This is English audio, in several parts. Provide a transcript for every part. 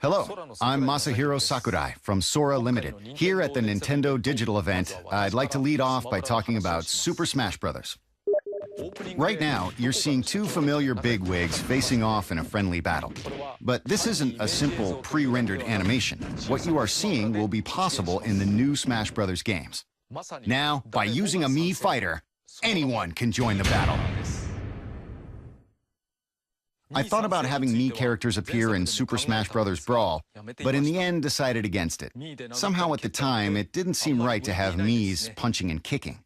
Hello, I'm Masahiro Sakurai from Sora Limited. Here at the Nintendo Digital event, I'd like to lead off by talking about Super Smash Bros. Right now, you're seeing two familiar bigwigs facing off in a friendly battle. But this isn't a simple pre-rendered animation. What you are seeing will be possible in the new Smash Bros. Games. Now, by using a Mii fighter, anyone can join the battle. I thought about having Mii characters appear in Super Smash Bros. Brawl, but in the end decided against it. Somehow at the time, it didn't seem right to have Miis punching and kicking.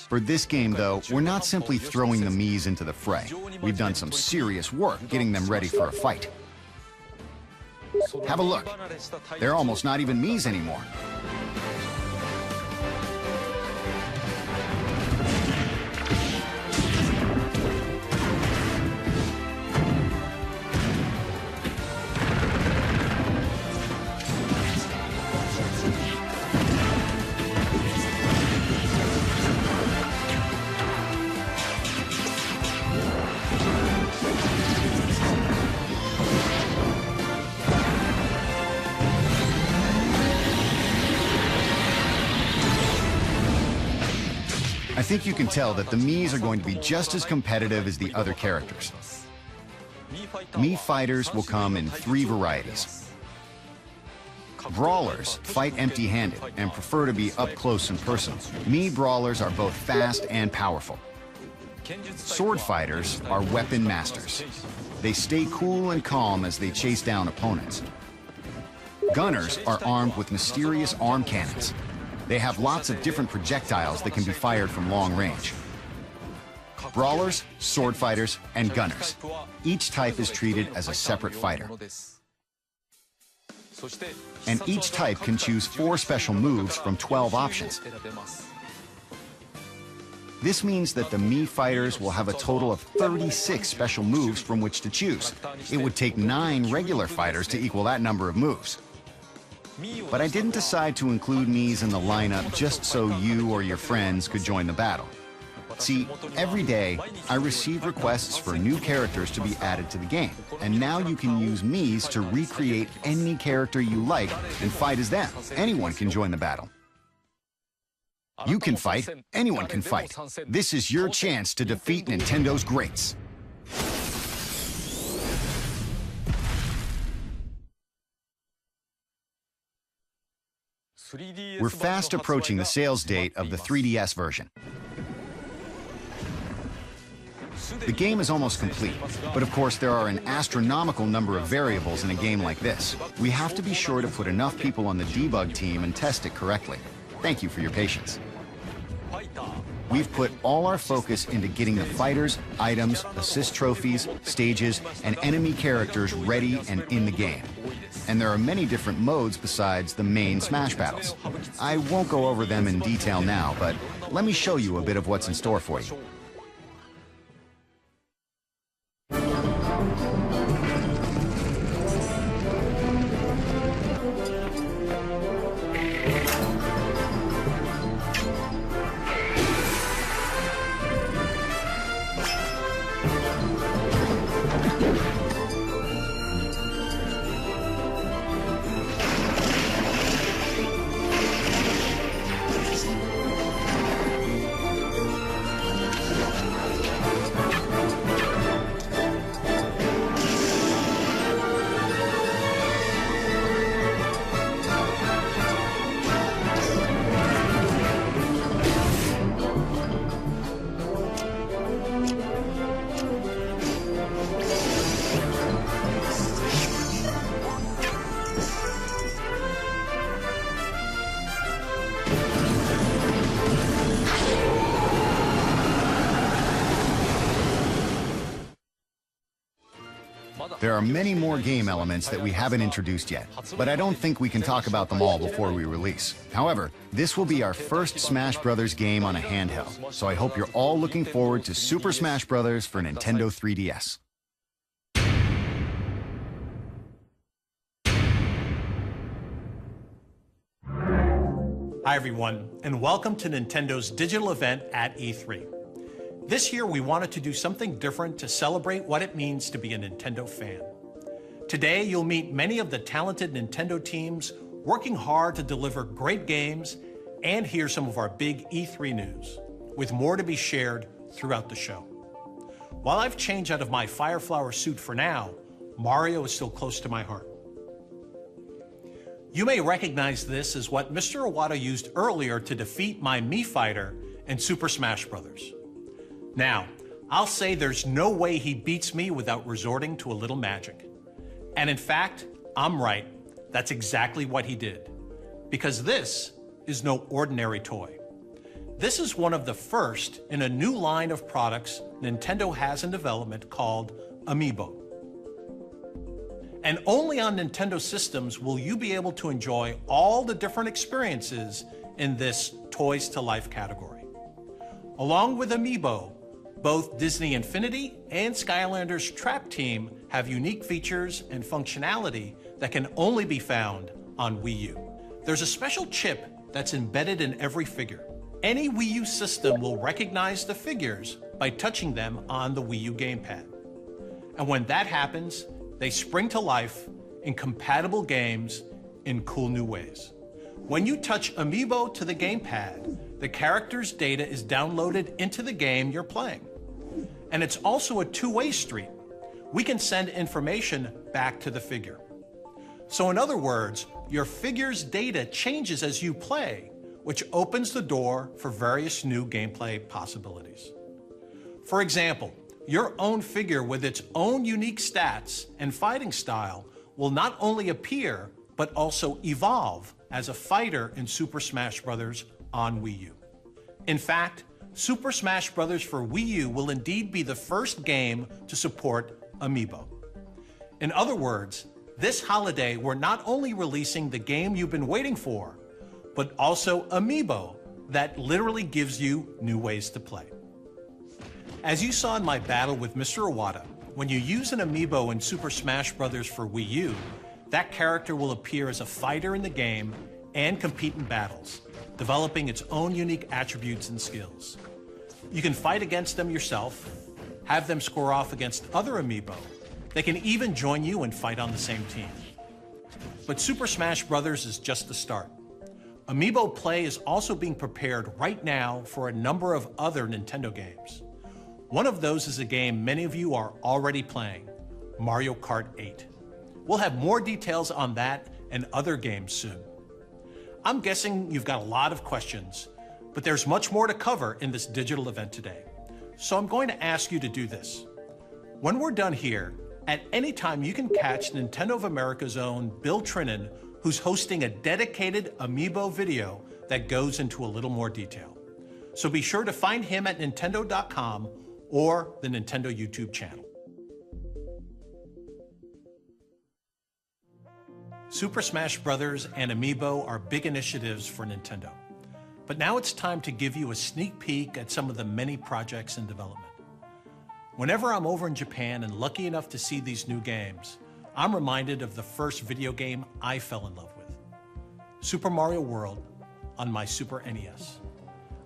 For this game, though, we're not simply throwing the Miis into the fray. We've done some serious work getting them ready for a fight. Have a look. They're almost not even Miis anymore. I think you can tell that the Miis are going to be just as competitive as the other characters. Mii fighters will come in 3 varieties. Brawlers fight empty-handed and prefer to be up close and personal. Mii brawlers are both fast and powerful. Sword fighters are weapon masters. They stay cool and calm as they chase down opponents. Gunners are armed with mysterious arm cannons. They have lots of different projectiles that can be fired from long range. Brawlers, sword fighters, and gunners. Each type is treated as a separate fighter. And each type can choose 4 special moves from 12 options. This means that the Mii fighters will have a total of 36 special moves from which to choose. It would take 9 regular fighters to equal that number of moves. But I didn't decide to include Miis in the lineup just so you or your friends could join the battle. See, every day, I receive requests for new characters to be added to the game, and now you can use Miis to recreate any character you like and fight as them. Anyone can join the battle. You can fight, anyone can fight. This is your chance to defeat Nintendo's greats. We're fast approaching the sales date of the 3DS version. The game is almost complete, but of course there are an astronomical number of variables in a game like this. We have to be sure to put enough people on the debug team and test it correctly. Thank you for your patience. We've put all our focus into getting the fighters, items, assist trophies, stages, and enemy characters ready and in the game. And there are many different modes besides the main Smash battles. I won't go over them in detail now, but let me show you a bit of what's in store for you. There are many more game elements that we haven't introduced yet, but I don't think we can talk about them all before we release. However, this will be our first Smash Bros. Game on a handheld, so I hope you're all looking forward to Super Smash Bros. For Nintendo 3DS. Hi everyone, and welcome to Nintendo's digital event at E3. This year we wanted to do something different to celebrate what it means to be a Nintendo fan. Today you'll meet many of the talented Nintendo teams working hard to deliver great games and hear some of our big E3 news, with more to be shared throughout the show. While I've changed out of my Fire Flower suit for now, Mario is still close to my heart. You may recognize this as what Mr. Iwata used earlier to defeat my Mii fighter in Super Smash Bros. Now, I'll say there's no way he beats me without resorting to a little magic. And in fact, I'm right. That's exactly what he did. Because this is no ordinary toy. This is one of the first in a new line of products Nintendo has in development called Amiibo. And only on Nintendo systems will you be able to enjoy all the different experiences in this Toys to Life category. Along with Amiibo, both Disney Infinity and Skylanders Trap Team have unique features and functionality that can only be found on Wii U. There's a special chip that's embedded in every figure. Any Wii U system will recognize the figures by touching them on the Wii U gamepad. And when that happens, they spring to life in compatible games in cool new ways. When you touch Amiibo to the gamepad, the character's data is downloaded into the game you're playing. And it's also a two-way street. We can send information back to the figure. So in other words, your figure's data changes as you play, which opens the door for various new gameplay possibilities. For example, your own figure with its own unique stats and fighting style will not only appear, but also evolve as a fighter in Super Smash Bros. On Wii U. In fact, Super Smash Bros. For Wii U will indeed be the first game to support Amiibo. In other words, this holiday we're not only releasing the game you've been waiting for, but also Amiibo that literally gives you new ways to play. As you saw in my battle with Mr. Iwata, when you use an Amiibo in Super Smash Bros. For Wii U, that character will appear as a fighter in the game and compete in battles, developing its own unique attributes and skills. You can fight against them yourself, have them score off against other Amiibo. They can even join you and fight on the same team. But Super Smash Bros. Is just the start. Amiibo play is also being prepared right now for a number of other Nintendo games. One of those is a game many of you are already playing, Mario Kart 8. We'll have more details on that and other games soon. I'm guessing you've got a lot of questions, but there's much more to cover in this digital event today. So I'm going to ask you to do this. When we're done here, at any time you can catch Nintendo of America's own Bill Trinan, who's hosting a dedicated Amiibo video that goes into a little more detail. So be sure to find him at Nintendo.com or the Nintendo YouTube channel. Super Smash Bros. And Amiibo are big initiatives for Nintendo. But now it's time to give you a sneak peek at some of the many projects in development. Whenever I'm over in Japan and lucky enough to see these new games, I'm reminded of the first video game I fell in love with, Super Mario World on my Super NES.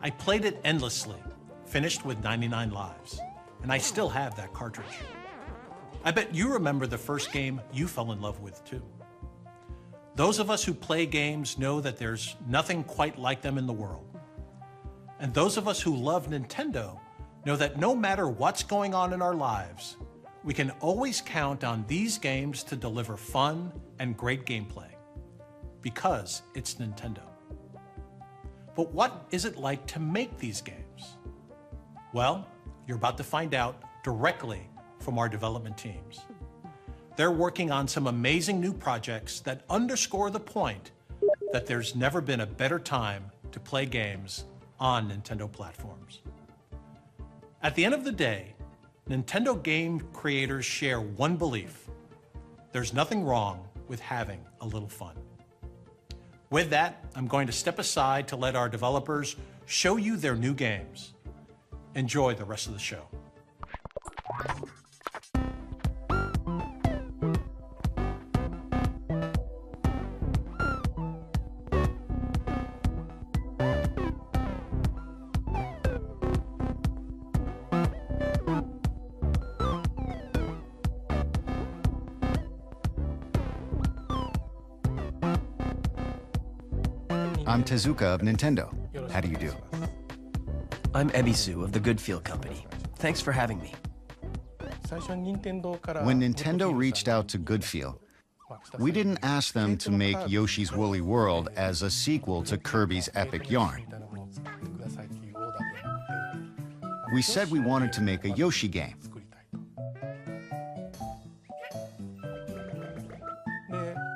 I played it endlessly, finished with 99 lives, and I still have that cartridge. I bet you remember the first game you fell in love with too. Those of us who play games know that there's nothing quite like them in the world. And those of us who love Nintendo know that no matter what's going on in our lives, we can always count on these games to deliver fun and great gameplay, because it's Nintendo. But what is it like to make these games? Well, you're about to find out directly from our development teams. They're working on some amazing new projects that underscore the point that there's never been a better time to play games on Nintendo platforms. At the end of the day, Nintendo game creators share one belief: there's nothing wrong with having a little fun. With that, I'm going to step aside to let our developers show you their new games. Enjoy the rest of the show. I'm Tezuka of Nintendo. How do you do? I'm Ebisu of the Goodfield Company. Thanks for having me. When Nintendo reached out to Goodfield, we didn't ask them to make Yoshi's Woolly World as a sequel to Kirby's Epic Yarn. We said we wanted to make a Yoshi game.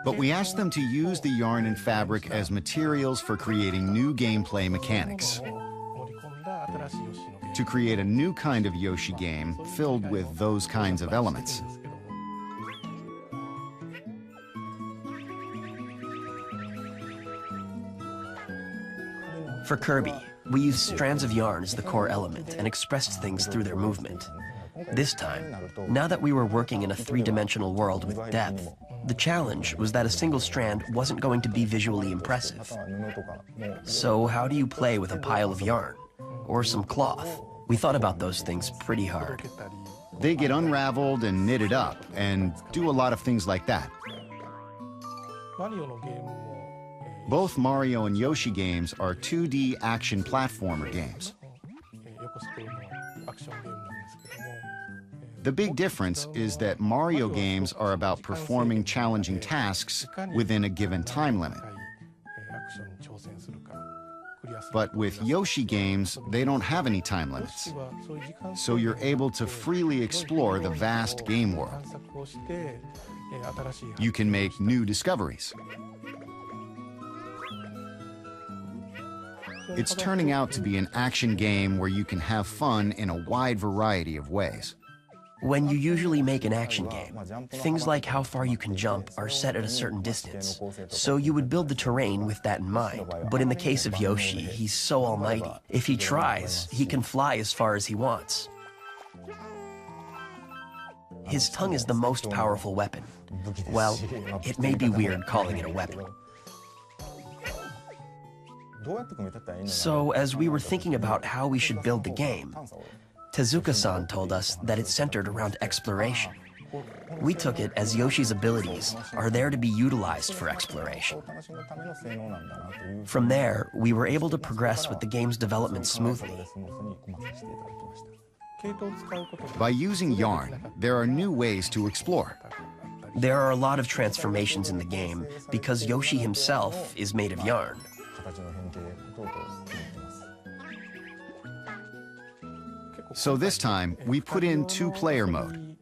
But we asked them to use the yarn and fabric as materials for creating new gameplay mechanics. To create a new kind of Yoshi game filled with those kinds of elements. For Kirby, we used strands of yarn as the core element and expressed things through their movement. This time, now that we were working in a three-dimensional world with depth, the challenge was that a single strand wasn't going to be visually impressive. So how do you play with a pile of yarn? Or some cloth? We thought about those things pretty hard. They get unraveled and knitted up, and do a lot of things like that. Both Mario and Yoshi games are 2D action platformer games. The big difference is that Mario games are about performing challenging tasks within a given time limit. But with Yoshi games, they don't have any time limits. So you're able to freely explore the vast game world. You can make new discoveries. It's turning out to be an action game where you can have fun in a wide variety of ways. When you usually make an action game, things like how far you can jump are set at a certain distance, so you would build the terrain with that in mind. But in the case of Yoshi, he's so almighty. If he tries, he can fly as far as he wants. His tongue is the most powerful weapon. Well, it may be weird calling it a weapon. So, as we were thinking about how we should build the game, Tezuka-san told us that it's centered around exploration. We took it as Yoshi's abilities are there to be utilized for exploration. From there, we were able to progress with the game's development smoothly. By using yarn, there are new ways to explore. There are a lot of transformations in the game because Yoshi himself is made of yarn. So this time, we put in two-player mode.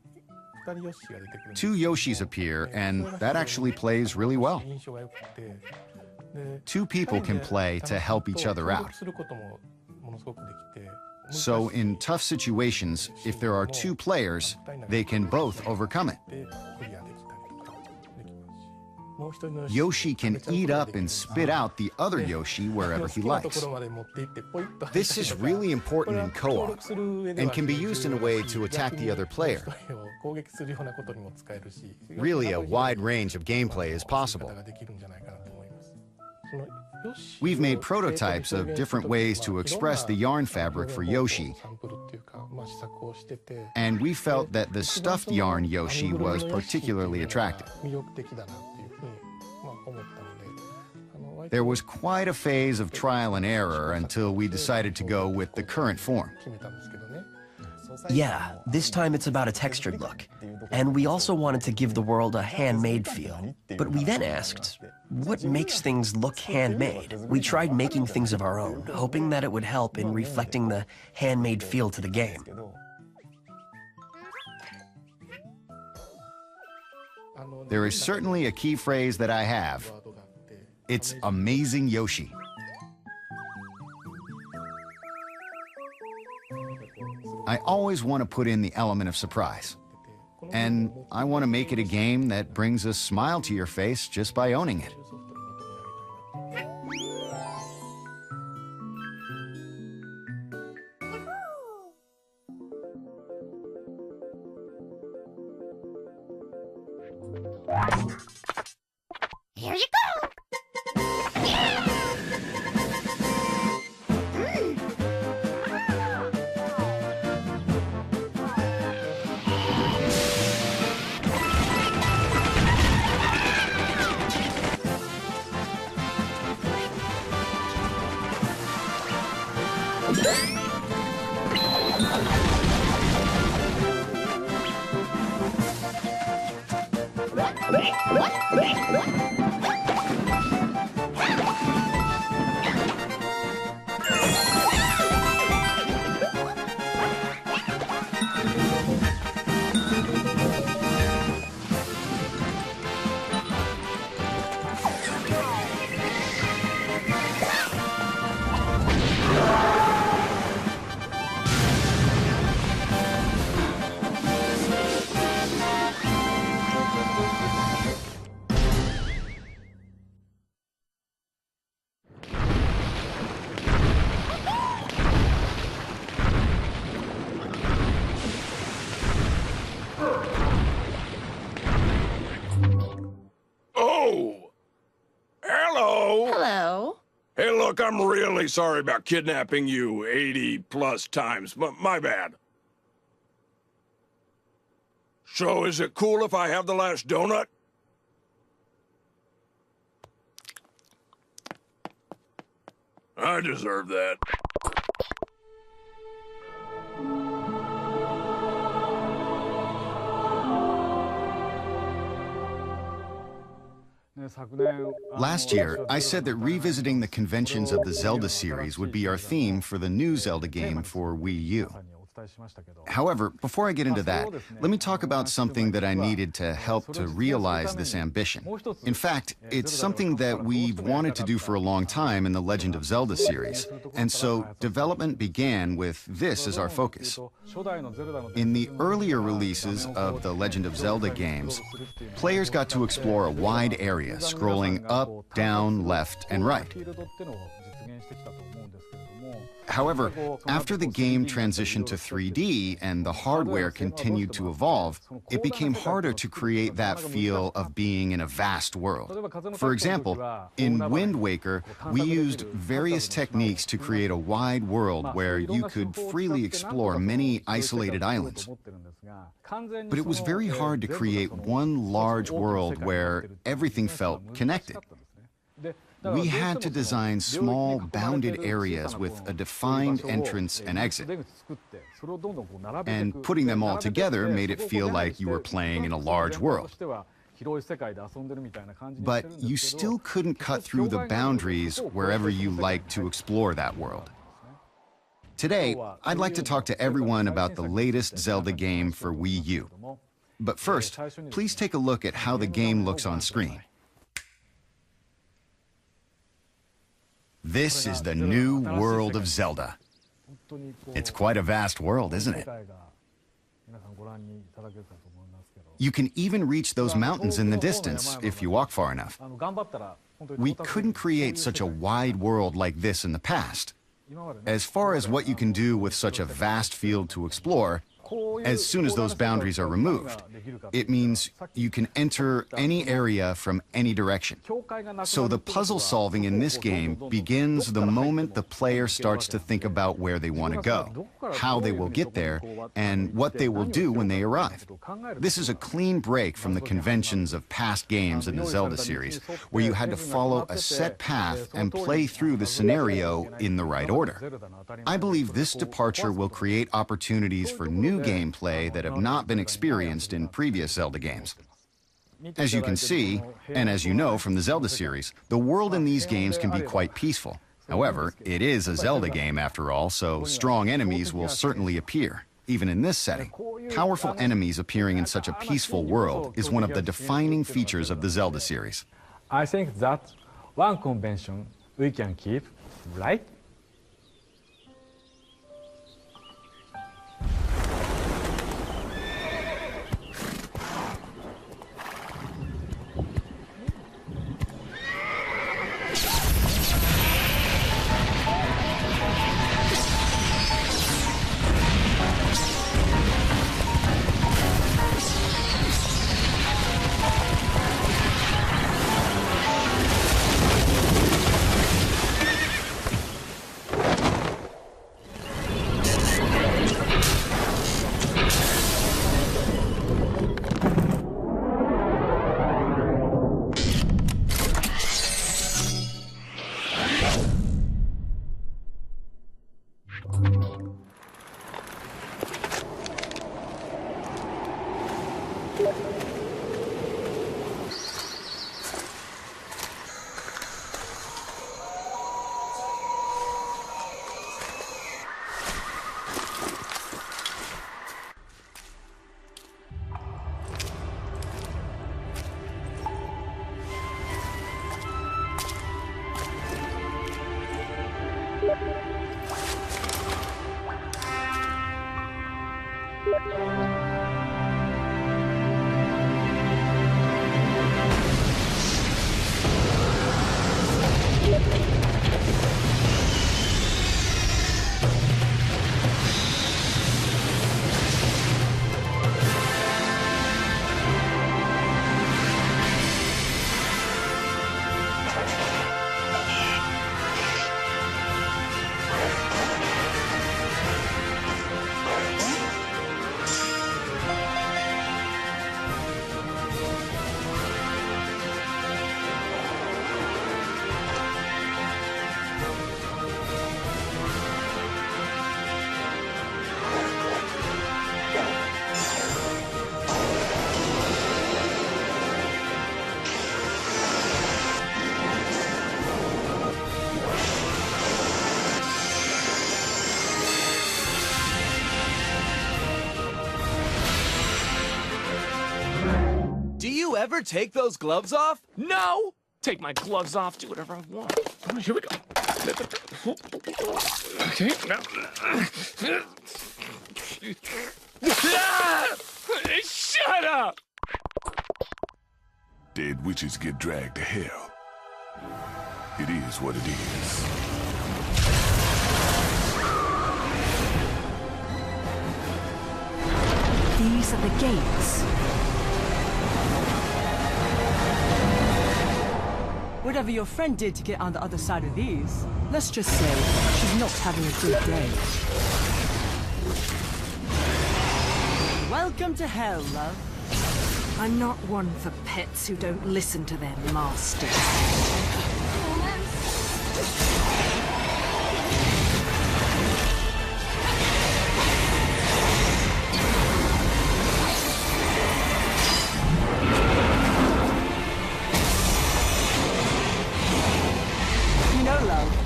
Two Yoshis appear, and that actually plays really well. Two people can play to help each other out. So in tough situations, if there are two players, they can both overcome it. Yoshi can eat up and spit out the other Yoshi wherever he likes. This is really important in co-op and can be used in a way to attack the other player. Really, a wide range of gameplay is possible. We've made prototypes of different ways to express the yarn fabric for Yoshi, and we felt that the stuffed yarn Yoshi was particularly attractive. There was quite a phase of trial and error until we decided to go with the current form. Yeah, this time it's about a textured look. And we also wanted to give the world a handmade feel. But we then asked, what makes things look handmade? We tried making things of our own, hoping that it would help in reflecting the handmade feel to the game. There is certainly a key phrase that I have. It's amazing Yoshi. I always want to put in the element of surprise. And I want to make it a game that brings a smile to your face just by owning it. Here you go! Hey, look, I'm really sorry about kidnapping you 80+ times, but my bad. So, is it cool if I have the last donut? I deserve that. Last year, I said that revisiting the conventions of the Zelda series would be our theme for the new Zelda game for Wii U. However, before I get into that, let me talk about something that I needed to help to realize this ambition. In fact, it's something that we've wanted to do for a long time in the Legend of Zelda series, and so development began with this as our focus. In the earlier releases of the Legend of Zelda games, players got to explore a wide area, scrolling up, down, left, and right. However, after the game transitioned to 3D and the hardware continued to evolve, it became harder to create that feel of being in a vast world. For example, in Wind Waker, we used various techniques to create a wide world where you could freely explore many isolated islands. But it was very hard to create one large world where everything felt connected. We had to design small, bounded areas with a defined entrance and exit. And putting them all together made it feel like you were playing in a large world. But you still couldn't cut through the boundaries wherever you liked to explore that world. Today, I'd like to talk to everyone about the latest Zelda game for Wii U. But first, please take a look at how the game looks on screen. This is the new world of Zelda. It's quite a vast world, isn't it? You can even reach those mountains in the distance if you walk far enough. We couldn't create such a wide world like this in the past. As far as what you can do with such a vast field to explore, as soon as those boundaries are removed, it means you can enter any area from any direction. So the puzzle solving in this game begins the moment the player starts to think about where they want to go, how they will get there, and what they will do when they arrive. This is a clean break from the conventions of past games in the Zelda series, where you had to follow a set path and play through the scenario in the right order. I believe this departure will create opportunities for new gameplay that have not been experienced in previous Zelda games. As you can see, and as you know from the Zelda series, the world in these games can be quite peaceful. However, it is a Zelda game after all, so strong enemies will certainly appear, even in this setting. Powerful enemies appearing in such a peaceful world is one of the defining features of the Zelda series. I think that's one convention we can keep, right? Do you ever take those gloves off? No! Take my gloves off, do whatever I want. Oh, here we go. Okay, now. Shut up! Dead witches get dragged to hell. It is what it is. These are the gates. Whatever your friend did to get on the other side of these, let's just say she's not having a good day. Welcome to hell, love. I'm not one for pets who don't listen to their masters.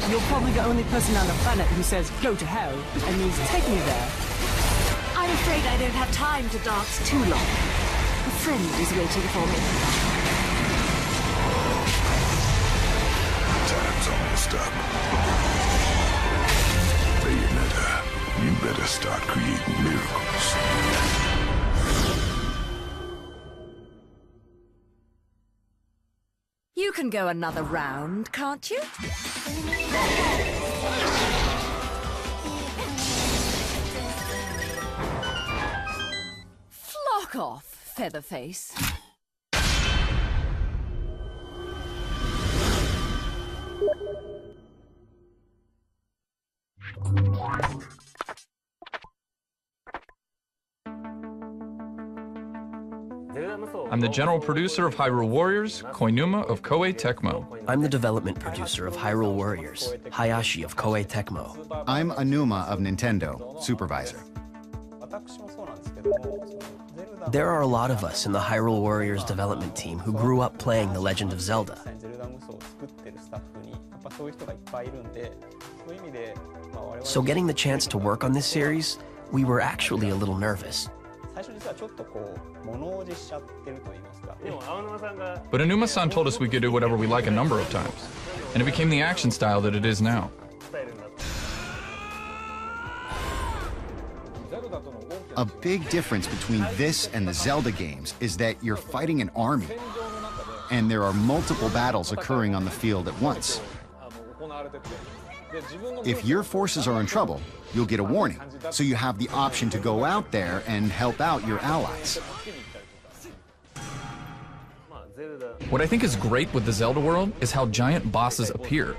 You're probably the only person person on the planet who says go to hell and means take me there. I'm afraid I don't have time to dance too long. A friend is waiting for me. Time's almost up. Bayonetta, you better start creating miracles. You can go another round, can't you? Flock off, Featherface. I'm the general producer of Hyrule Warriors, Koinuma of Koei Tecmo. I'm the development producer of Hyrule Warriors, Hayashi of Koei Tecmo. I'm Anuma of Nintendo, supervisor. There are a lot of us in the Hyrule Warriors development team who grew up playing The Legend of Zelda. So getting the chance to work on this series, we were actually a little nervous. But Anuma-san told us we could do whatever we like a number of times, and it became the action style that it is now. A big difference between this and the Zelda games is that you're fighting an army, and there are multiple battles occurring on the field at once. If your forces are in trouble, you'll get a warning, so you have the option to go out there and help out your allies. What I think is great with the Zelda world is how giant bosses appear,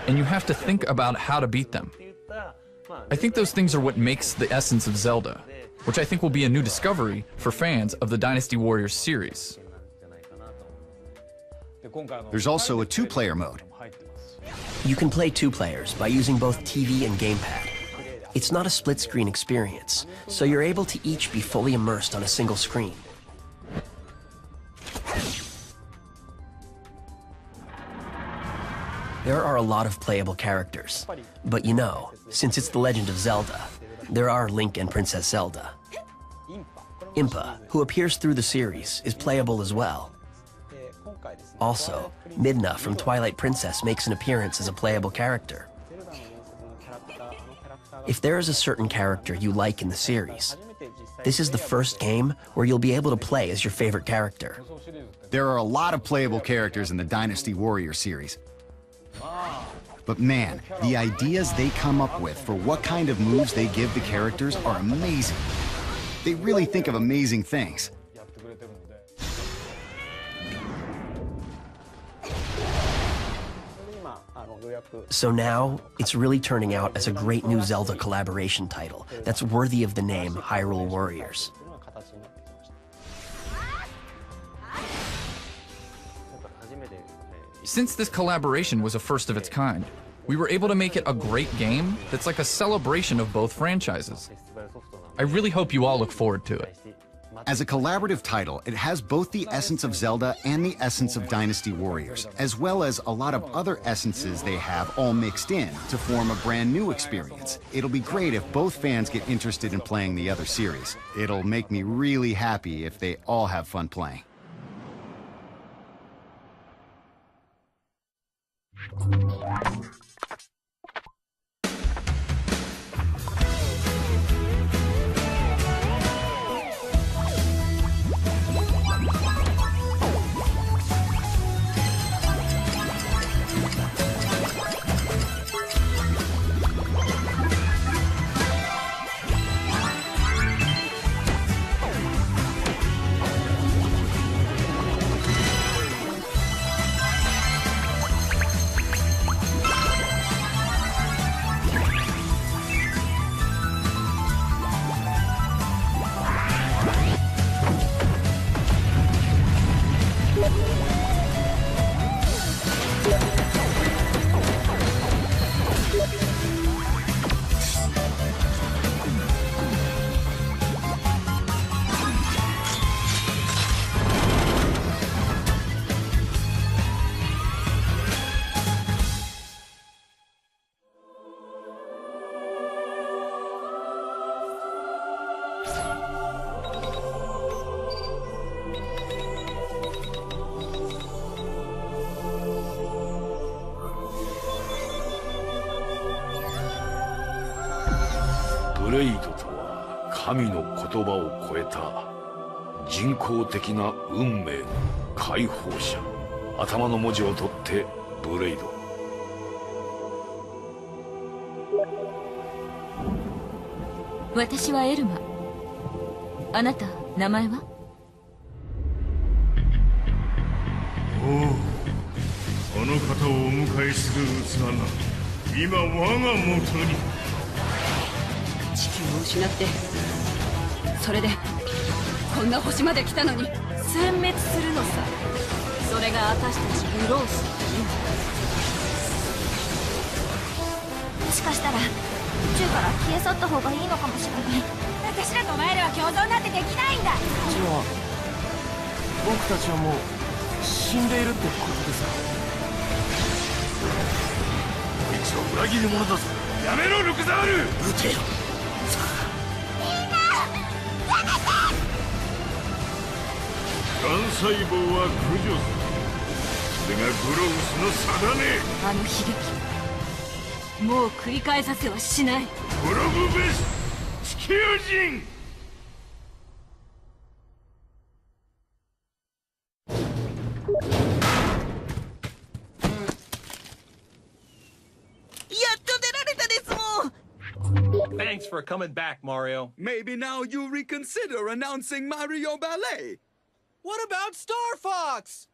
and you have to think about how to beat them. I think those things are what makes the essence of Zelda, which I think will be a new discovery for fans of the Dynasty Warriors series. There's also a two-player mode. You can play two players by using both TV and gamepad. It's not a split-screen experience, so you're able to each be fully immersed on a single screen. There are a lot of playable characters, but you know, since it's The Legend of Zelda, there are Link and Princess Zelda. Impa, who appears through the series, is playable as well. Also, Midna from Twilight Princess makes an appearance as a playable character. If there is a certain character you like in the series, this is the first game where you'll be able to play as your favorite character. There are a lot of playable characters in the Dynasty Warrior series. But man, the ideas they come up with for what kind of moves they give the characters are amazing. They really think of amazing things. So now, it's really turning out as a great new Zelda collaboration title that's worthy of the name Hyrule Warriors. Since this collaboration was a first of its kind, we were able to make it a great game that's like a celebration of both franchises. I really hope you all look forward to it. As a collaborative title, it has both the essence of Zelda and the essence of Dynasty Warriors, as well as a lot of other essences they have all mixed in to form a brand new experience. It'll be great if both fans get interested in playing the other series. It'll make me really happy if they all have fun playing. ブレイドとは神の言葉を超えた人工的な運命の解放者。頭の文字を取ってブレイド。私はエルマ。あなた名前は？おお、あの方をお迎えする器が今我が元に。地球を失ってそれでこんな星まで来たのに殲滅するのさ。それが私たちブロースの任務。もしかしたら宇宙から消え去った方がいいのかもしれない。私らとお前らは共存なんてできないんだ。ジュン、僕たちはもう死んでいるってことですか？こいつは裏切り者だぞ。やめろルクザール。撃てよ。がん細胞は駆除する。それがグロウスの定め。あの悲劇もう繰り返させはしない。滅ぶべし地球人。Thanks for coming back, Mario. Maybe now you reconsider announcing Mario Ballet. What about Star Fox?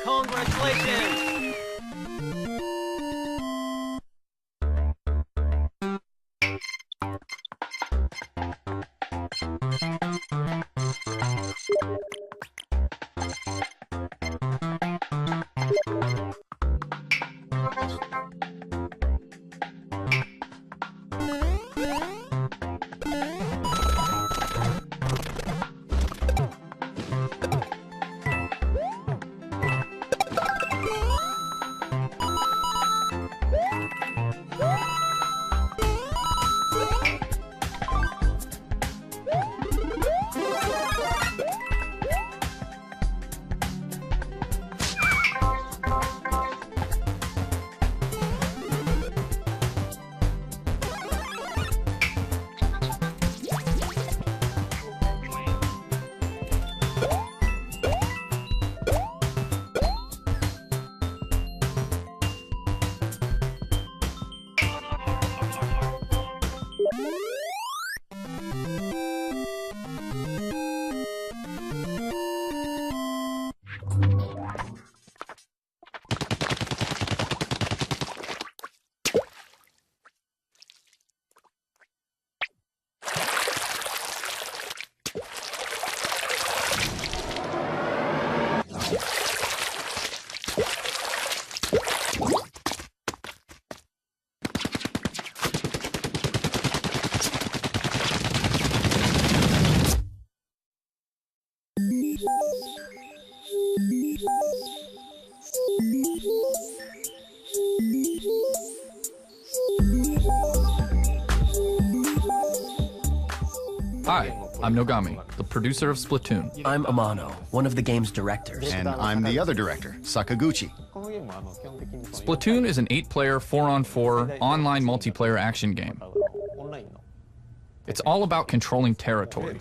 Congratulations! Hi, I'm Nogami, the producer of Splatoon. I'm Amano, one of the game's directors. And I'm the other director, Sakaguchi. Splatoon is an 8-player, 4-on-4 online multiplayer action game. It's all about controlling territory.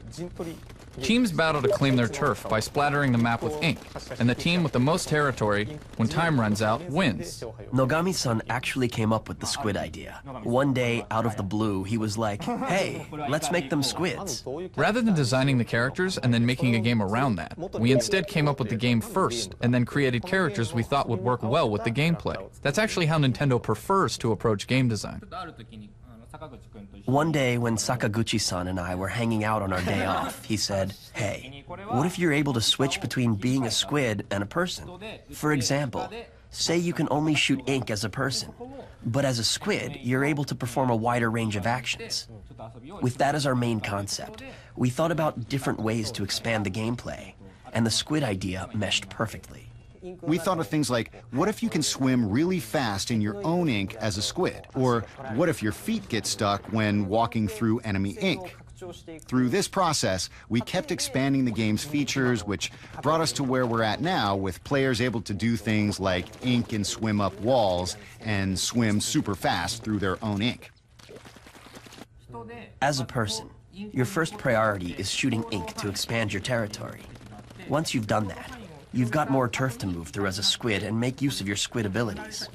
Teams battle to claim their turf by splattering the map with ink, and the team with the most territory, when time runs out, wins. Nogami-san actually came up with the squid idea. One day, out of the blue, he was like, hey, let's make them squids. Rather than designing the characters and then making a game around that, we instead came up with the game first, and then created characters we thought would work well with the gameplay. That's actually how Nintendo prefers to approach game design. One day, when Sakaguchi-san and I were hanging out on our day off, he said, hey, what if you're able to switch between being a squid and a person? For example, say you can only shoot ink as a person, but as a squid, you're able to perform a wider range of actions. With that as our main concept, we thought about different ways to expand the gameplay. and the squid idea meshed perfectly. We thought of things like, what if you can swim really fast in your own ink as a squid? Or what if your feet get stuck when walking through enemy ink? Through this process, we kept expanding the game's features, which brought us to where we're at now, with players able to do things like ink and swim up walls and swim super fast through their own ink. As a person, your first priority is shooting ink to expand your territory. Once you've done that, you've got more turf to move through as a squid and make use of your squid abilities.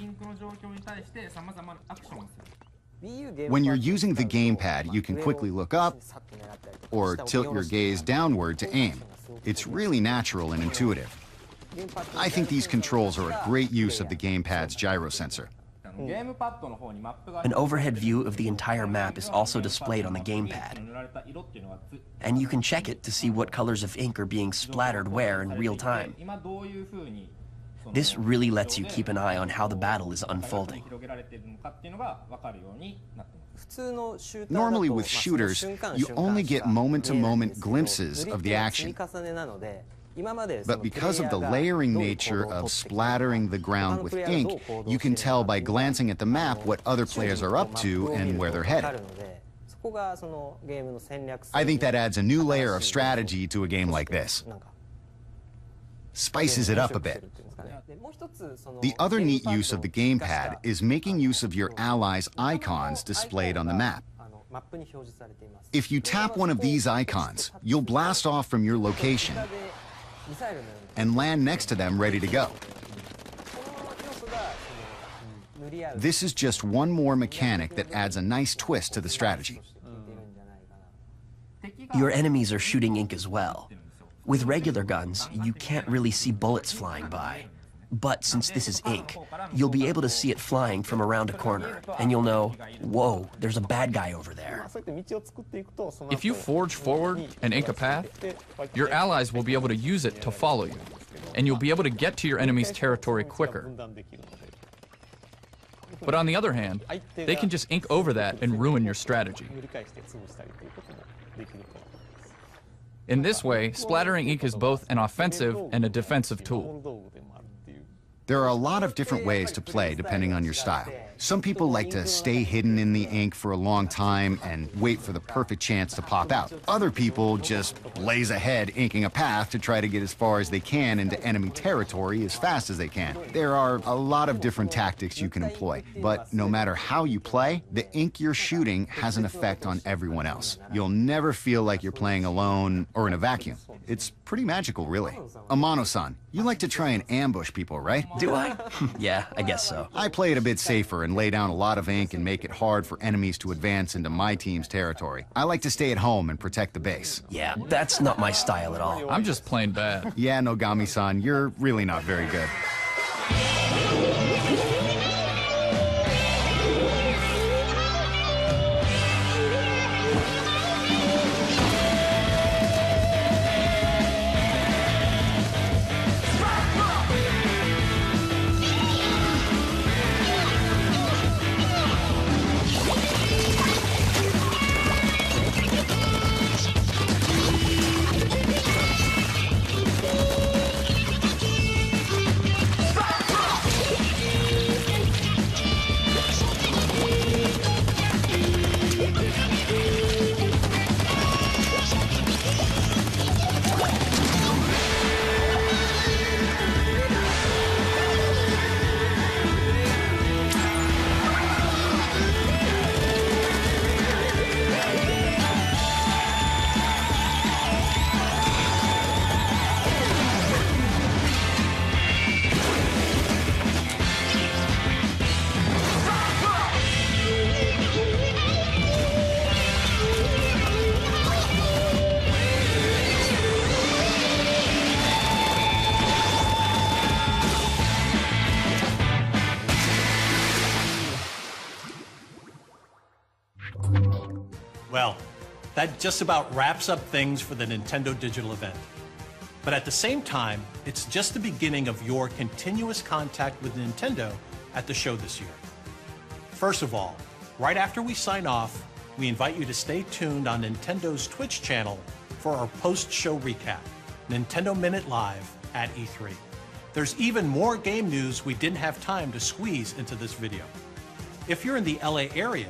When you're using the gamepad, you can quickly look up or tilt your gaze downward to aim. It's really natural and intuitive. I think these controls are a great use of the gamepad's gyro sensor. An overhead view of the entire map is also displayed on the gamepad. And you can check it to see what colors of ink are being splattered where in real time. This really lets you keep an eye on how the battle is unfolding. Normally with shooters, you only get moment-to-moment glimpses of the action. But because of the layering nature of splattering the ground with ink, you can tell by glancing at the map what other players are up to and where they're headed. I think that adds a new layer of strategy to a game like this. Spices it up a bit. The other neat use of the gamepad is making use of your allies' icons displayed on the map. If you tap one of these icons, you'll blast off from your location and land next to them ready to go. This is just one more mechanic that adds a nice twist to the strategy. Your enemies are shooting ink as well. With regular guns, you can't really see bullets flying by. But since this is ink, you'll be able to see it flying from around a corner, and you'll know, whoa, there's a bad guy over there. If you forge forward and ink a path, your allies will be able to use it to follow you, and you'll be able to get to your enemy's territory quicker. But on the other hand, they can just ink over that and ruin your strategy. In this way, splattering ink is both an offensive and a defensive tool. There are a lot of different ways to play depending on your style. Some people like to stay hidden in the ink for a long time and wait for the perfect chance to pop out. Other people just blaze ahead inking a path to try to get as far as they can into enemy territory as fast as they can. There are a lot of different tactics you can employ, but no matter how you play, the ink you're shooting has an effect on everyone else. You'll never feel like you're playing alone or in a vacuum. It's pretty magical, really. Amano-san, you like to try and ambush people, right? Do I? Yeah, I guess so. I play it a bit safer and lay down a lot of ink and make it hard for enemies to advance into my team's territory. I like to stay at home and protect the base. Yeah, that's not my style at all. I'm just plain bad. Yeah, Nogami-san, you're really not very good. Well, that just about wraps up things for the Nintendo Digital event. But at the same time, it's just the beginning of your continuous contact with Nintendo at the show this year. First of all, right after we sign off, we invite you to stay tuned on Nintendo's Twitch channel for our post-show recap, Nintendo Minute Live at E3. There's even more game news we didn't have time to squeeze into this video. If you're in the LA area,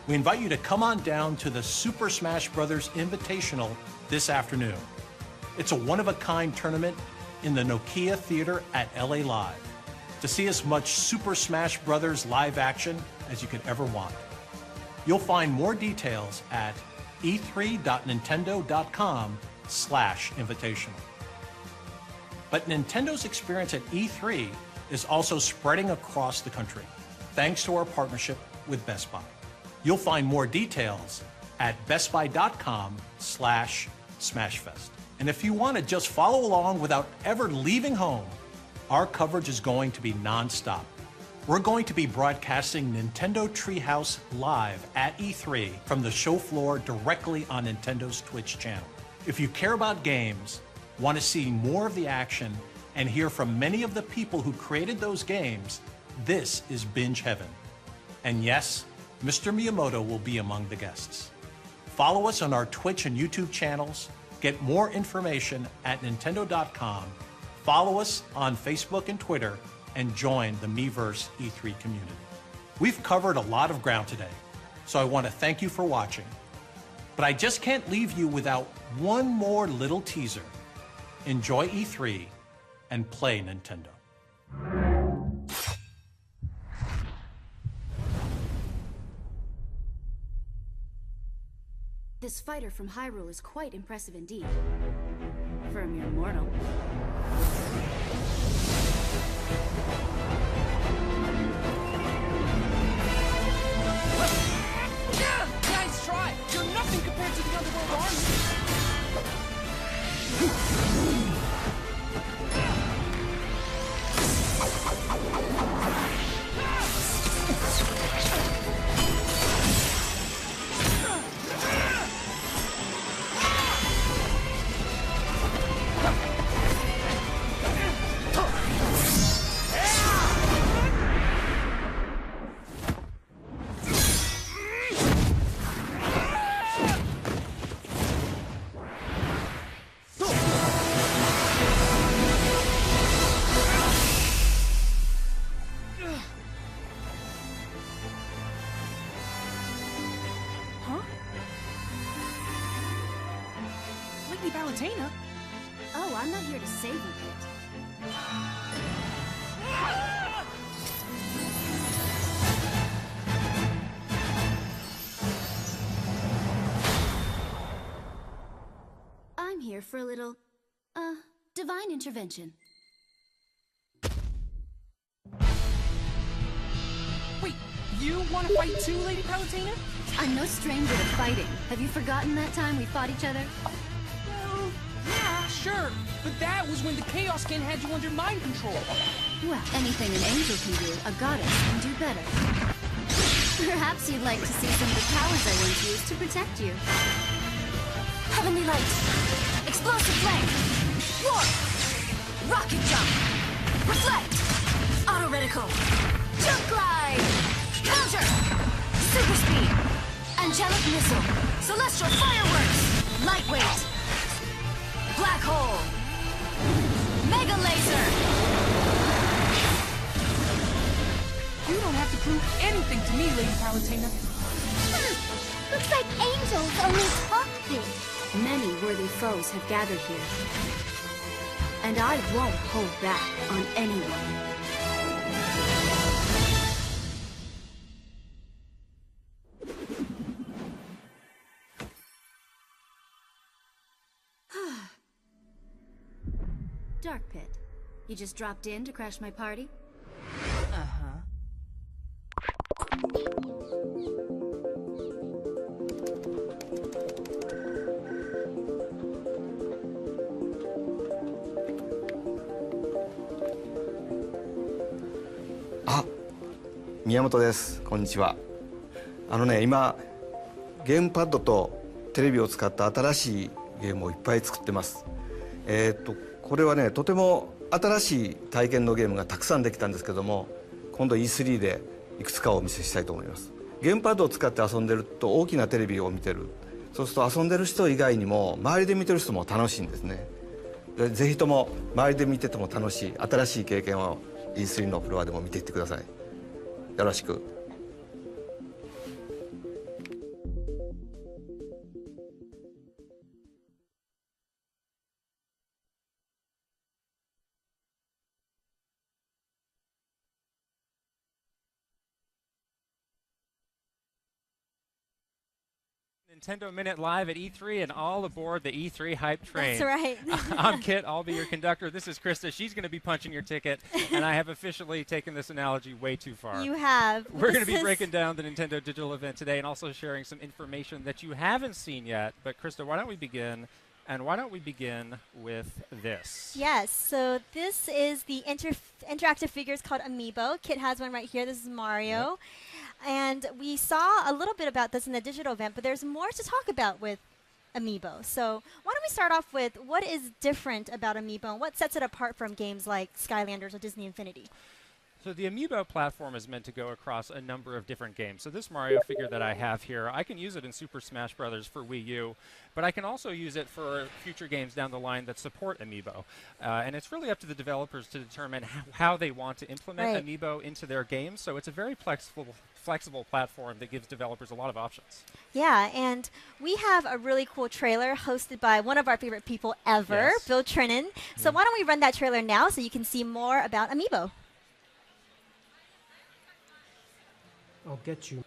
we invite you to come on down to the Super Smash Bros. Invitational this afternoon. It's a one-of-a-kind tournament in the Nokia Theater at LA Live to see as much Super Smash Bros. Live action as you could ever want. You'll find more details at e3.nintendo.com/invitational. But Nintendo's experience at E3 is also spreading across the country, thanks to our partnership with Best Buy. You'll find more details at bestbuy.com/smashfest. And if you want to just follow along without ever leaving home, our coverage is going to be nonstop. We're going to be broadcasting Nintendo Treehouse live at E3 from the show floor directly on Nintendo's Twitch channel. If you care about games, want to see more of the action, and hear from many of the people who created those games, this is binge heaven. And yes, Mr. Miyamoto will be among the guests. Follow us on our Twitch and YouTube channels, get more information at Nintendo.com, follow us on Facebook and Twitter, and join the Miiverse E3 community. We've covered a lot of ground today, so I want to thank you for watching. But I just can't leave you without one more little teaser. Enjoy E3 and play Nintendo. This fighter from Hyrule is quite impressive indeed, for a mere mortal. Nice try! You're nothing compared to the Underworld army! Oh, I'm not here to save you, Pit. I'm here for a little, divine intervention. Wait, you want to fight too, Lady Palutena? I'm no stranger to fighting. Have you forgotten that time we fought each other? Yeah, sure. But that was when the Chaos Skin had you under mind control. Well, anything an angel can do, a goddess can do better. Perhaps you'd like to see some of the powers I once used to protect you. Heavenly Light, Explosive Flame, Warp, Rocket Jump, Reflect, Auto Reticle, Jump Glide, Counter, Super Speed, Angelic Missile, Celestial Fireworks, Lightweight, Black Hole, Mega Laser! You don't have to prove anything to me, Lady Palutena. Looks like angels only talk big. Many worthy foes have gathered here. And I won't hold back on anyone. Dark Pit, you just dropped in to crash my party? Uh-huh.宮本です。こんにちは。今ゲームパッドとテレビを使った新しいゲームをいっぱい作ってます。これはね、とても新しい体験のゲームがたくさんできたんですけども、今度 E3 でいくつかお見せしたいと思います。ゲームパッドを使って遊んでると大きなテレビを見てる。そうすると遊んでる人以外にも周りで見てる人も楽しいんですね。ぜひとも周りで見てても楽しい新しい経験を E3 のフロアでも見ていってください。よろしく。Nintendo Minute Live at E3 and all aboard the E3 hype train. That's right. I'm Kit. I'll be your conductor. This is Krista. She's going to be punching your ticket, and I have officially taken this analogy way too far. You have. We're going to be breaking down the Nintendo Digital event today and also sharing some information that you haven't seen yet. But Krista, why don't we begin? And why don't we begin with this? Yes, so this is the interactive figures called Amiibo. Kit has one right here. This is Mario. Yep. And we saw a little bit about this in the digital event, but there's more to talk about with Amiibo. So why don't we start off with what is different about Amiibo and what sets it apart from games like Skylanders or Disney Infinity? So the Amiibo platform is meant to go across a number of different games. So this Mario figure that I have here, I can use it in Super Smash Bros. For Wii U, but I can also use it for future games down the line that support Amiibo. And it's really up to the developers to determine how they want to implement Amiibo into their games. So it's a very flexible platform that gives developers a lot of options. Yeah, and we have a really cool trailer hosted by one of our favorite people ever, Bill Trinan. So why don't we run that trailer now so you can see more about Amiibo? I'll get you.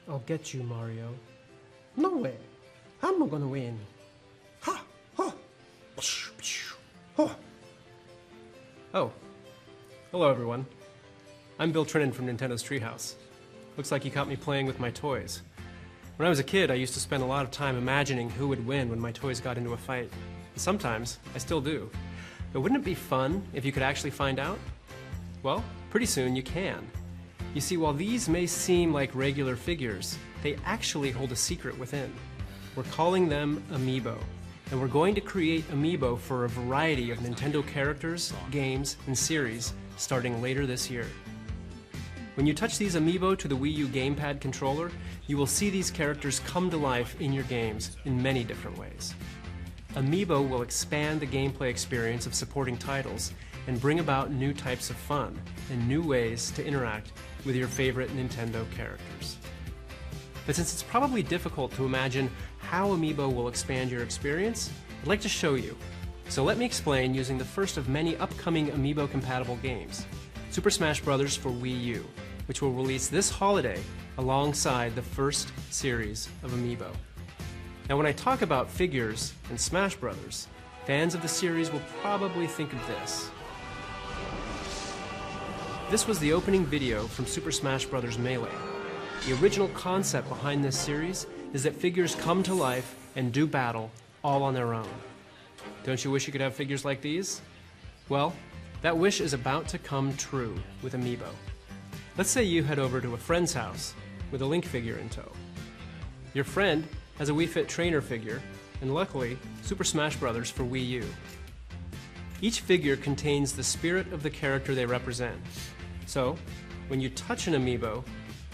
I'll get you, Mario. No way. I'm not gonna win. Ha! Ha! Oh. Hello, everyone. I'm Bill Trinan from Nintendo's Treehouse. Looks like you caught me playing with my toys. When I was a kid, I used to spend a lot of time imagining who would win when my toys got into a fight. And sometimes, I still do. But wouldn't it be fun if you could actually find out? Well, pretty soon you can. You see, while these may seem like regular figures, they actually hold a secret within. We're calling them Amiibo. And we're going to create Amiibo for a variety of Nintendo characters, games, and series starting later this year. When you touch these Amiibo to the Wii U gamepad controller, you will see these characters come to life in your games in many different ways. Amiibo will expand the gameplay experience of supporting titles and bring about new types of fun and new ways to interact with your favorite Nintendo characters. But since it's probably difficult to imagine how Amiibo will expand your experience, I'd like to show you. So let me explain using the first of many upcoming Amiibo-compatible games, Super Smash Bros. For Wii U, which will release this holiday alongside the first series of Amiibo. Now when I talk about figures and Smash Bros., fans of the series will probably think of this. This was the opening video from Super Smash Bros. Melee. The original concept behind this series is that figures come to life and do battle all on their own. Don't you wish you could have figures like these? Well, that wish is about to come true with Amiibo. Let's say you head over to a friend's house with a Link figure in tow. Your friend has a Wii Fit trainer figure, and luckily, Super Smash Bros. For Wii U. Each figure contains the spirit of the character they represent. So, when you touch an Amiibo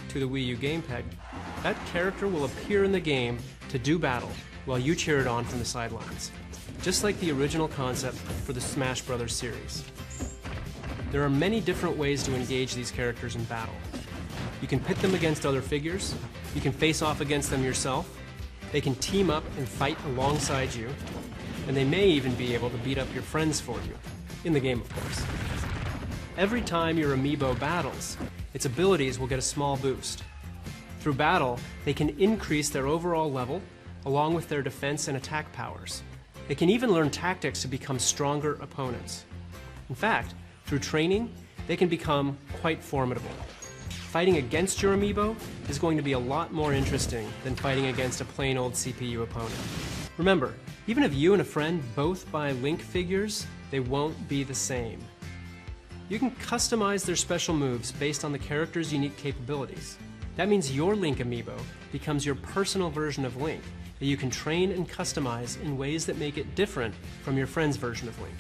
to the Wii U gamepad, that character will appear in the game to do battle while you cheer it on from the sidelines, just like the original concept for the Smash Bros. Series. There are many different ways to engage these characters in battle. You can pit them against other figures, you can face off against them yourself, they can team up and fight alongside you, and they may even be able to beat up your friends for you, in the game of course. Every time your Amiibo battles, its abilities will get a small boost. Through battle, they can increase their overall level, along with their defense and attack powers. They can even learn tactics to become stronger opponents. In fact, through training, they can become quite formidable. Fighting against your Amiibo is going to be a lot more interesting than fighting against a plain old CPU opponent. Remember, even if you and a friend both buy Link figures, they won't be the same. You can customize their special moves based on the character's unique capabilities. That means your Link amiibo becomes your personal version of Link that you can train and customize in ways that make it different from your friend's version of Link.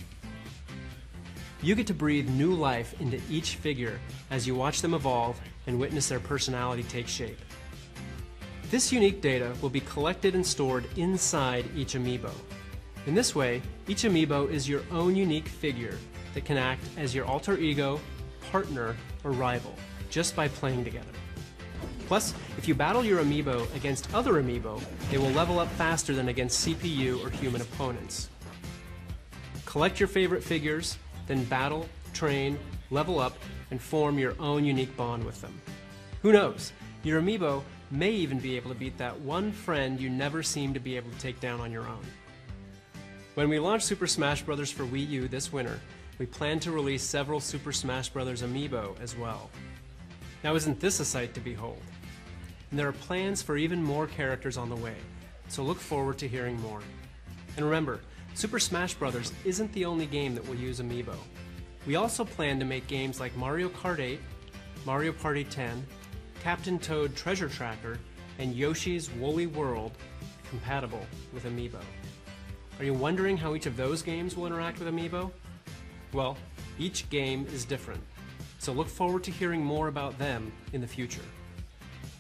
You get to breathe new life into each figure as you watch them evolve and witness their personality take shape. This unique data will be collected and stored inside each amiibo. In this way, each amiibo is your own unique figure that can act as your alter ego, partner, or rival, just by playing together. Plus, if you battle your amiibo against other amiibo, they will level up faster than against CPU or human opponents. Collect your favorite figures, then battle, train, level up, and form your own unique bond with them. Who knows? Your amiibo may even be able to beat that one friend you never seem to be able to take down on your own. When we launch Super Smash Bros. For Wii U this winter, we plan to release several Super Smash Bros. Amiibo as well. Now isn't this a sight to behold? And there are plans for even more characters on the way, so look forward to hearing more. And remember, Super Smash Bros. Isn't the only game that will use Amiibo. We also plan to make games like Mario Kart 8, Mario Party 10, Captain Toad Treasure Tracker, and Yoshi's Woolly World compatible with Amiibo. Are you wondering how each of those games will interact with Amiibo? Well, each game is different, so look forward to hearing more about them in the future.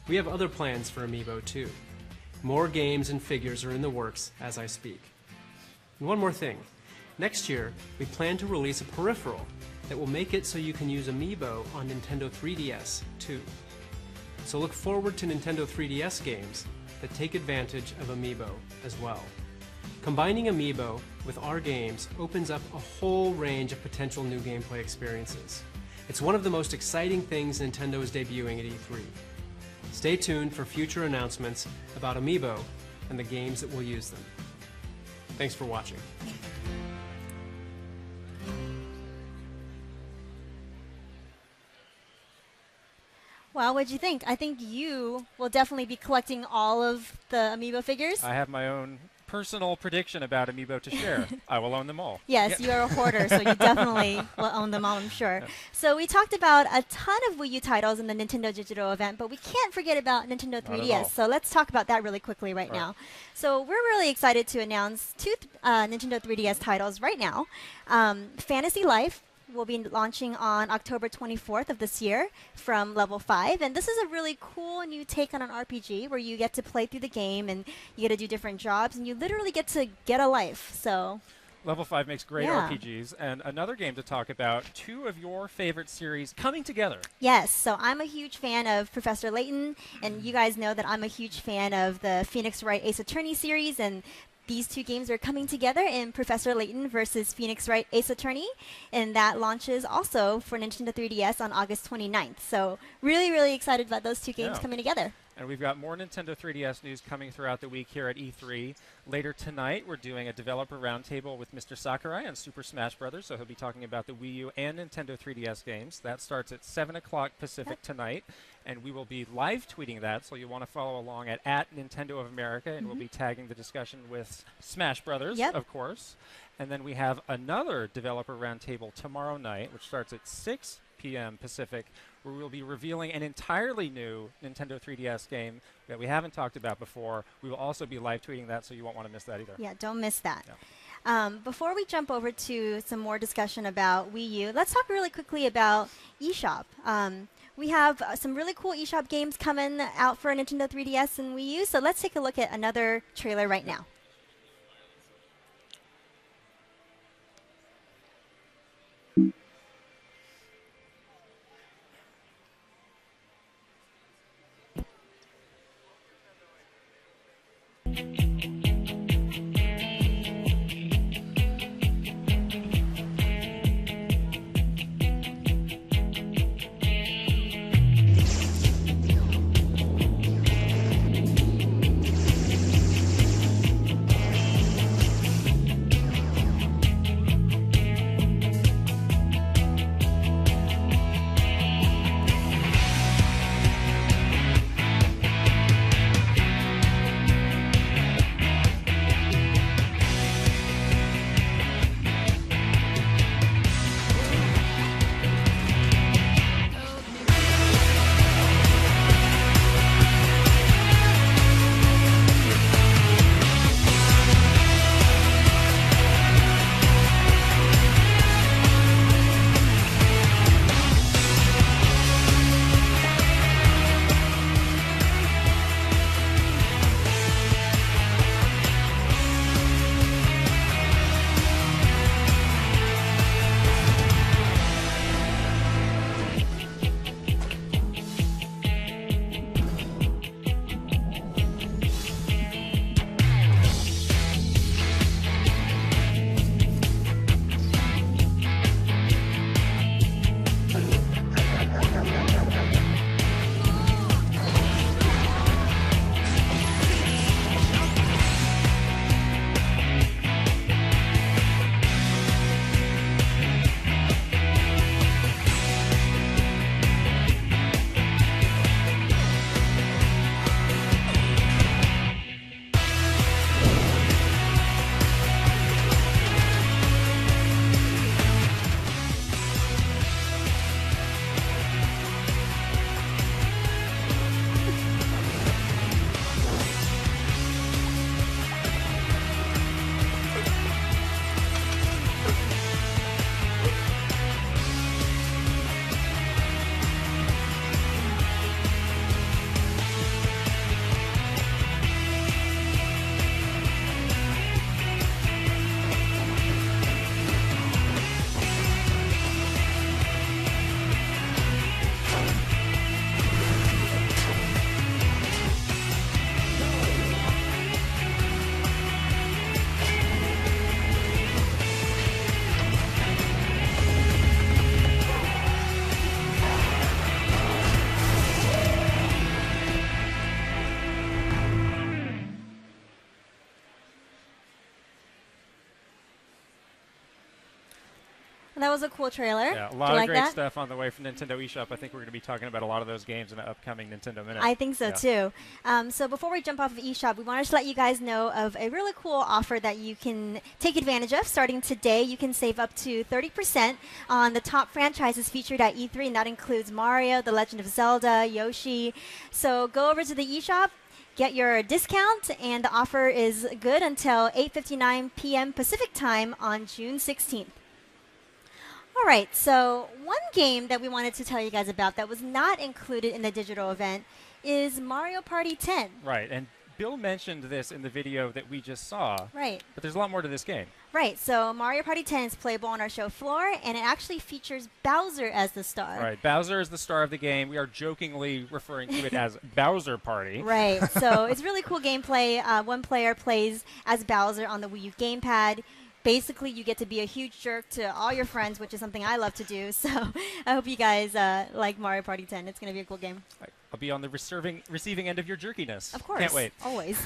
We have other plans for Amiibo too. More games and figures are in the works as I speak. And one more thing. Next year, we plan to release a peripheral that will make it so you can use Amiibo on Nintendo 3DS too. So look forward to Nintendo 3DS games that take advantage of Amiibo as well. Combining Amiibo with our games opens up a whole range of potential new gameplay experiences. It's one of the most exciting things Nintendo is debuting at E3. Stay tuned for future announcements about Amiibo and the games that will use them. Thanks for watching. Well, what'd you think? I think you will definitely be collecting all of the Amiibo figures. I have my own personal prediction about Amiibo to share. I will own them all. Yes, you are a hoarder, so you definitely will own them all, I'm sure. Yeah. So we talked about a ton of Wii U titles in the Nintendo Digital event, but we can't forget about Nintendo 3DS. So let's talk about that really quickly right now. So we're really excited to announce two Nintendo 3DS titles right now. Fantasy Life will be launching on October 24th of this year from Level 5. And this is a really cool new take on an RPG where you get to play through the game and you get to do different jobs and you literally get to get a life. So Level 5 makes great RPGs. And another game to talk about, two of your favorite series coming together. Yes, so I'm a huge fan of Professor Layton, and you guys know that I'm a huge fan of the Phoenix Wright Ace Attorney series, and these two games are coming together in Professor Layton versus Phoenix Wright Ace Attorney, and that launches also for Nintendo 3DS on August 29th. So really, really excited about those two games coming together. And we've got more Nintendo 3DS news coming throughout the week here at E3. Later tonight, we're doing a developer roundtable with Mr. Sakurai on Super Smash Bros., so he'll be talking about the Wii U and Nintendo 3DS games. That starts at 7 o'clock Pacific tonight, and we will be live tweeting that, so you'll want to follow along at Nintendo of America, and we'll be tagging the discussion with Smash Brothers, of course. And then we have another developer roundtable tomorrow night, which starts at 6 p.m. Pacific, where we'll be revealing an entirely new Nintendo 3DS game that we haven't talked about before. We will also be live tweeting that, so you won't want to miss that either. Yeah, don't miss that. Before we jump over to some more discussion about Wii U, let's talk really quickly about eShop. We have some really cool eShop games coming out for Nintendo 3DS and Wii U, so let's take a look at another trailer right now. that was a cool trailer. Yeah, a lot of great stuff on the way from Nintendo eShop. I think we're going to be talking about a lot of those games in the upcoming Nintendo Minute. I think so too. So before we jump off of eShop, we wanted to let you guys know of a really cool offer that you can take advantage of. Starting today, you can save up to 30% on the top franchises featured at E3, and that includes Mario, The Legend of Zelda, Yoshi. So go over to the eShop, get your discount, and the offer is good until 8:59 p.m. Pacific time on June 16th. All right, so one game that we wanted to tell you guys about that was not included in the digital event is Mario Party 10. Right, and Bill mentioned this in the video that we just saw. Right. But there's a lot more to this game. Right, so Mario Party 10 is playable on our show floor, and it actually features Bowser as the star. Right, Bowser is the star of the game. We are jokingly referring to it as Bowser Party. Right, so it's really cool gameplay. One player plays as Bowser on the Wii U gamepad. Basically, you get to be a huge jerk to all your friends, which is something I love to do. So I hope you guys like Mario Party 10. It's going to be a cool game. I'll be on the receiving end of your jerkiness. Of course. Can't wait. Always.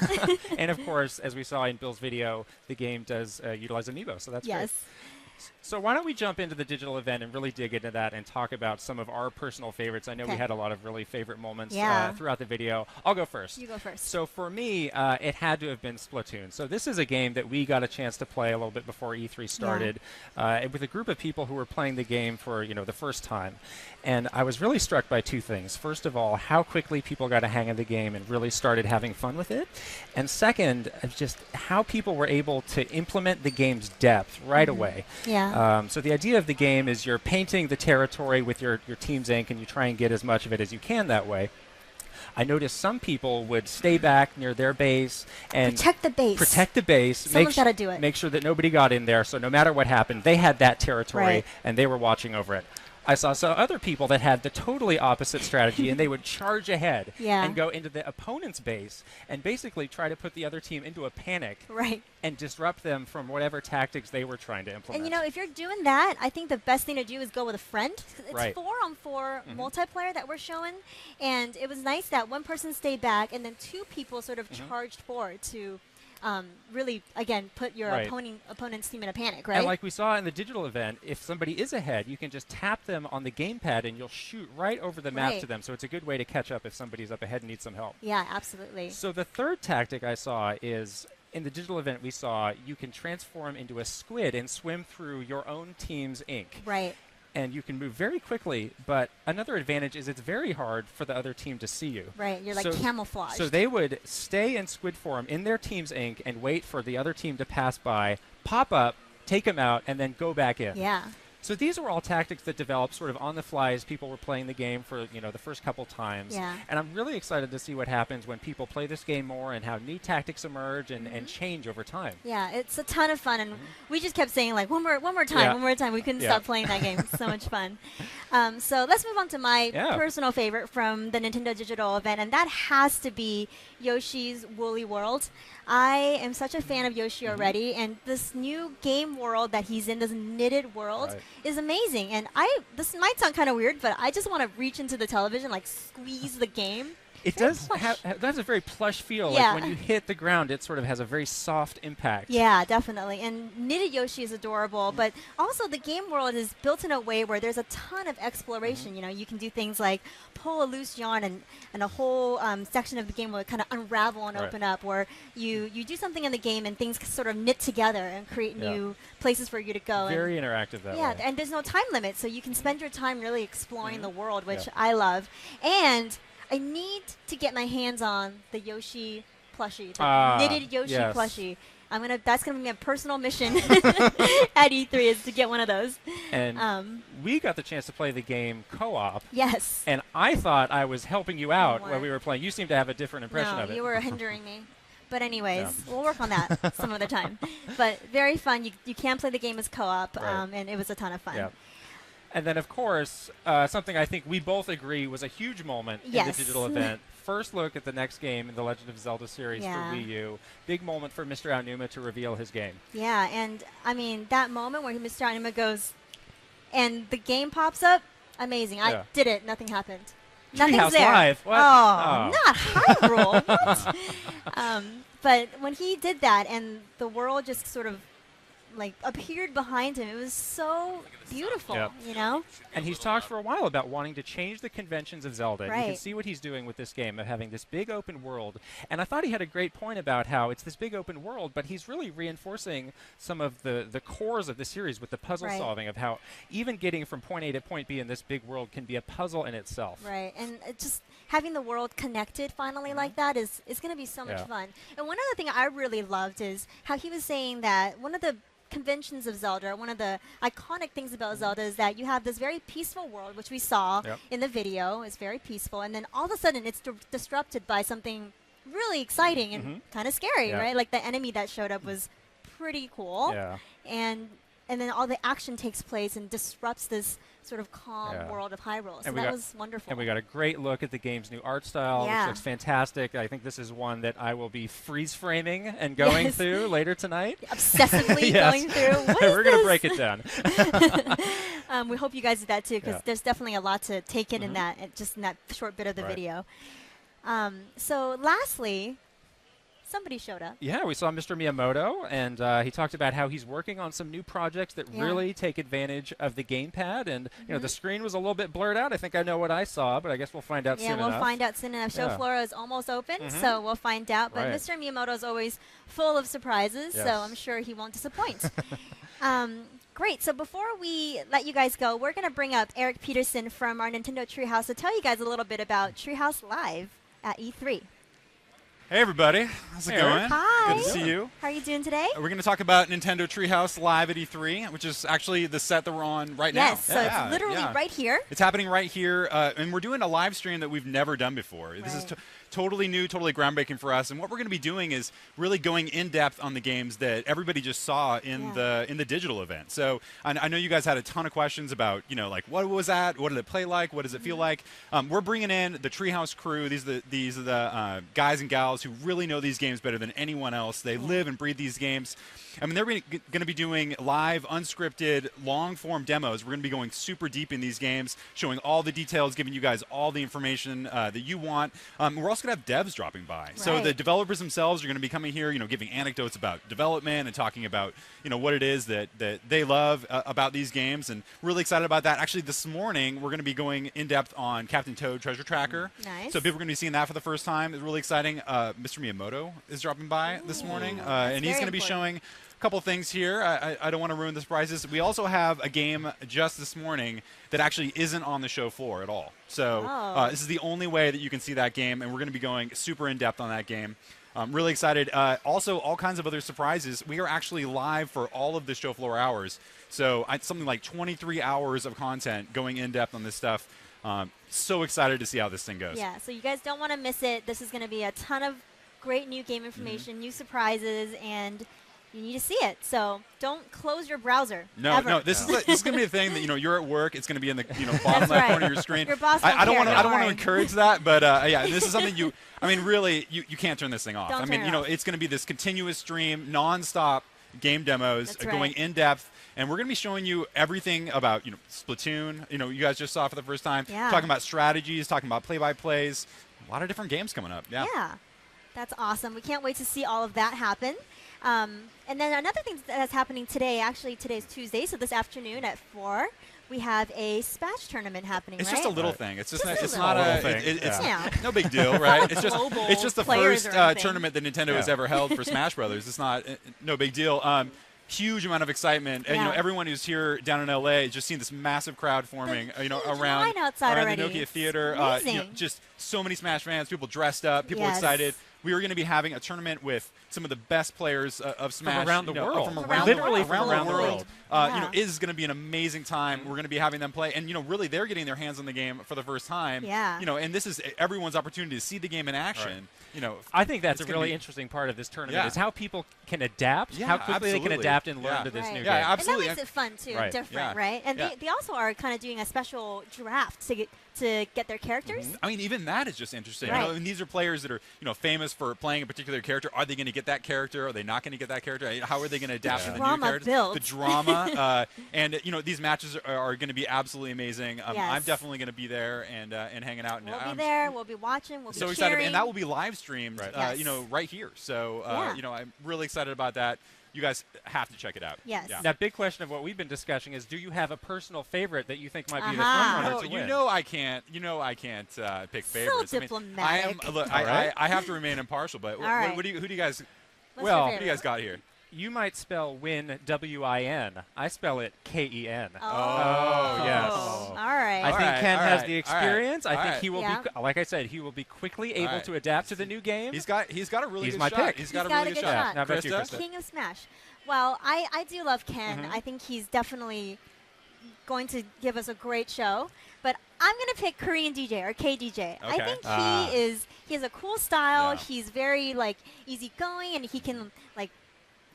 And of course, as we saw in Bill's video, the game does utilize Amiibo, so that's great. So why don't we jump into the digital event and really dig into that and talk about some of our personal favorites. I know we had a lot of really favorite moments throughout the video. I'll go first. You go first. So for me, it had to have been Splatoon. So this is a game that we got a chance to play a little bit before E3 started with a group of people who were playing the game for the first time. And I was really struck by two things. First of all, how quickly people got a hang of the game and really started having fun with it. And second, just how people were able to implement the game's depth right away. Yeah. So the idea of the game is you're painting the territory with your team's ink, and you try and get as much of it as you can that way. I noticed some people would stay back near their base and protect the base. Protect the base. Someone's got to do it. Make sure that nobody got in there. So no matter what happened, they had that territory and they were watching over it. I saw some other people that had the totally opposite strategy, and they would charge ahead and go into the opponent's base and basically try to put the other team into a panic and disrupt them from whatever tactics they were trying to implement. And if you're doing that, I think the best thing to do is go with a friend. It's 4-on-4 multiplayer that we're showing, and it was nice that one person stayed back and then two people sort of charged forward to really, again, put your opponent's team in a panic, right? And like we saw in the digital event, if somebody is ahead, you can just tap them on the gamepad and you'll shoot right over the map to them. So it's a good way to catch up if somebody's up ahead and needs some help. Yeah, absolutely. So the third tactic I saw is, in the digital event we saw, you can transform into a squid and swim through your own team's ink. Right. And you can move very quickly, but another advantage is it's very hard for the other team to see you. Right, you're like camouflaged. So they would stay in squid form in their team's ink and wait for the other team to pass by, pop up, take them out, and then go back in. Yeah. So these were all tactics that developed sort of on the fly as people were playing the game for the first couple times. Yeah. And I'm really excited to see what happens when people play this game more and how new tactics emerge and change over time. Yeah, it's a ton of fun, and we just kept saying like one more time. We couldn't stop playing that game. It's so much fun. So let's move on to my personal favorite from the Nintendo Digital event, and that has to be Yoshi's Woolly World. I am such a fan of Yoshi already, and this new game world that he's in, this knitted world, is amazing. And this might sound kind of weird, but I just want to reach into the television, like squeeze the game. It does have a very plush feel. Yeah. Like when you hit the ground, it sort of has a very soft impact. Yeah, definitely. And knitted Yoshi is adorable, but also the game world is built in a way where there's a ton of exploration. You can do things like pull a loose yarn, and a whole section of the game will kind of unravel and open up, where you do something in the game and things sort of knit together and create new places for you to go. Very interactive that way. Yeah, and there's no time limit, so you can spend your time really exploring the world, which I love. And I need to get my hands on the Yoshi plushie, the knitted Yoshi plushie. That's gonna be my personal mission at E3 is to get one of those. And we got the chance to play the game co-op. Yes. And I thought I was helping you out while we were playing. You seem to have a different impression of it. You were hindering me. But anyways, we'll work on that some other time. But very fun. You can play the game as co-op, and it was a ton of fun. Yeah. And then, of course, something I think we both agree was a huge moment in the digital event. First look at the next game in the Legend of Zelda series for Wii U. Big moment for Mr. Aonuma to reveal his game. Yeah, and I mean, that moment where Mr. Aonuma goes and the game pops up, amazing. I did it. Nothing happened. Nothing's there. Live. What? Oh, not Hyrule. What? But when he did that and the world just sort of like appeared behind him. It was so beautiful, Yep. you know? And he's talked for a while about wanting to change the conventions of Zelda. You can Right. see what he's doing with this game of having this big open world. And I thought he had a great point about how it's this big open world, but he's really reinforcing some of the cores of the series with the puzzle Right. solving of how even getting from point A to point B in this big world can be a puzzle in itself. Right, and it just having the world connected finally like that is going to be so much Yeah. fun. And one other thing I really loved is how he was saying that one of the conventions of Zelda, one of the iconic things about Zelda is that you have this very peaceful world, which we saw Yep. in the video. It's very peaceful, and then all of a sudden it's disrupted by something really exciting and kind of scary, Yeah. right? Like the enemy that showed up was pretty cool. Yeah. And then all the action takes place and disrupts this sort of calm Yeah. world of Hyrule. So And we that got- was wonderful. And we got a great look at the game's new art style, Yeah. which looks fantastic. I think this is one that I will be freeze framing and going Yes. through later tonight. Obsessively Yes. going through. What We're is going to this? break it down. We hope you guys did that too, because Yeah. there's definitely a lot to take in that, just in that short bit of the Right. video. So lastly, somebody showed up. Yeah, we saw Mr. Miyamoto, and he talked about how he's working on some new projects that Yeah. really take advantage of the gamepad. And you know, the screen was a little bit blurred out. I think I know what I saw, but I guess we'll find out Yeah, soon we'll enough. find out soon enough. Show Yeah. floor is almost open, so we'll find out. But Right. Mr. Miyamoto is always full of surprises, Yes. so I'm sure he won't disappoint. Great. So before we let you guys go, we're going to bring up Eric Peterson from our Nintendo Treehouse to tell you guys a little bit about Treehouse Live at E3. Hey everybody, how's it Hey, going? Eric. Hi. Good to see you. How are you doing today? We're going to talk about Nintendo Treehouse Live at E3, which is actually the set that we're on right now. Yes, so it's literally right here. It's happening right here, and we're doing a live stream that we've never done before. This is totally new, totally groundbreaking for us. And what we're going to be doing is really going in depth on the games that everybody just saw in the digital event. So I know you guys had a ton of questions about, you know, like what was that? What did it play like? What does it feel like? We're bringing in the Treehouse crew. These are the guys and gals who really know these games better than anyone else. They live and breathe these games. I mean, they're going to be doing live, unscripted, long-form demos. We're going to be going super deep in these games, showing all the details, giving you guys all the information that you want. We're also going to have devs dropping by. So the developers themselves are going to be coming here, you know, giving anecdotes about development and talking about, you know, what it is that they love about these games. And really excited about that. Actually, this morning, we're going to be going in-depth on Captain Toad Treasure Tracker. Nice. So people are going to be seeing that for the first time. It's really exciting. Mr. Miyamoto is dropping by this morning, and he's going to be showing couple things here. I don't want to ruin the surprises. We also have a game just this morning that actually isn't on the show floor at all. So this is the only way that you can see that game, and we're going to be going super in-depth on that game. I'm really excited. Also, all kinds of other surprises. We are actually live for all of the show floor hours. So something like 23 hours of content going in-depth on this stuff. So excited to see how this thing goes. Yeah, so you guys don't want to miss it. This is going to be a ton of great new game information, new surprises, and you need to see it. So don't close your browser. No. This is going to be a thing that, you know, you're at work. It's going to be in the bottom left corner of your screen. Your boss I don't want to worry. encourage that, but yeah, this is something you can't turn this thing off. Don't I mean, turn it off. it's going to be this continuous stream, nonstop game demos, going in depth, and we're going to be showing you everything about, you know, Splatoon. You know, you guys just saw for the first time. Yeah. Talking about strategies, talking about play-by-plays. A lot of different games coming up. Yeah. That's awesome. We can't wait to see all of that happen. And then another thing that's happening today, actually today's Tuesday, so this afternoon at 4, we have a Smash tournament happening, It's right? just a little thing. It's just Just not a a little thing. it's no big deal, right? It's just the players first or anything. tournament that Nintendo has ever held for Smash Brothers. It's not no big deal. Huge amount of excitement. And, you know, everyone who's here down in LA has just seen this massive crowd forming, you know, around line outside the already. Nokia Theater. Amazing. You know, just so many Smash fans, people dressed up, people excited. We are going to be having a tournament with some of the best players of Smash around the world. From around Literally the world. from around the world. You know, it is going to be an amazing time. We're going to be having them play, and you know, really, they're getting their hands on the game for the first time. Yeah. You know, and this is everyone's opportunity to see the game in action. Right. You know, I think that's a it's gonna really be- interesting part of this tournament Yeah. is how people can adapt, Yeah, how quickly they can absolutely. adapt and learn Yeah. to this new Yeah, game. absolutely. And that makes it fun too, Right. different, Yeah. right? And Yeah. they also are kind of doing a special draft to get their characters. I mean, even that is just interesting. Right. You know, and these are players that are, you know, famous for playing a particular character. Are they going to get that character? Are they not going to get that character? How are they going to adapt to the new Drama characters? built. The drama, and you know, these matches are going to be absolutely amazing. Yes. I'm definitely going to be there and hanging out. We'll and be there. We'll be watching. We'll so be excited, cheering. and that will be live streamed, Yes. you know, right here. So Yeah. you know, I'm really excited about that. you guys have to check it out. Yes. Yeah. Now, big question of what we've been discussing is, do you have a personal favorite that you think might be the front runner to win? You know I can't pick favorites. Diplomatic. I have to remain impartial. But who do you guys? What's who do you guys got here? You might spell win W-I-N. I spell it K-E-N. Oh, yes. All right. I think Ken has the experience. All right. I think he will be, like I said, he will be quickly able to adapt to the new game. He's got a really good my shot. pick. He's got a really good shot. Now back to you, Krista? Krista. King of Smash. Well, I do love Ken. I think he's definitely going to give us a great show. But I'm going to pick Korean DJ or KDJ. I think he has a cool style. Yeah. He's very easygoing, and he can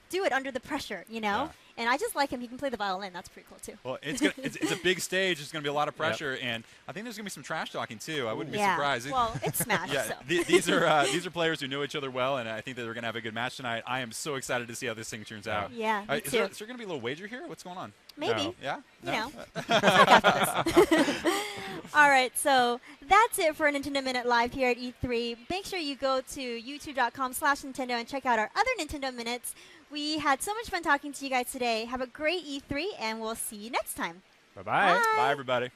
do it under the pressure, Yeah. And I just like him. He can play the violin. That's pretty cool too. Well, it's a big stage. There's going to be a lot of pressure, and I think there's going to be some trash talking too. I wouldn't be surprised. Well, it's Smash. So. These are players who know each other well, and I think that they're going to have a good match tonight. I am so excited to see how this thing turns out. Yeah, me is too. there going to be a little wager here? What's going on? Maybe. No. Yeah. No? All right, so that's it for Nintendo Minute Live here at E3. Make sure you go to youtube.com/Nintendo and check out our other Nintendo Minutes. We had so much fun talking to you guys today. Have a great E3, and we'll see you next time. Bye-bye. Bye. Bye, everybody.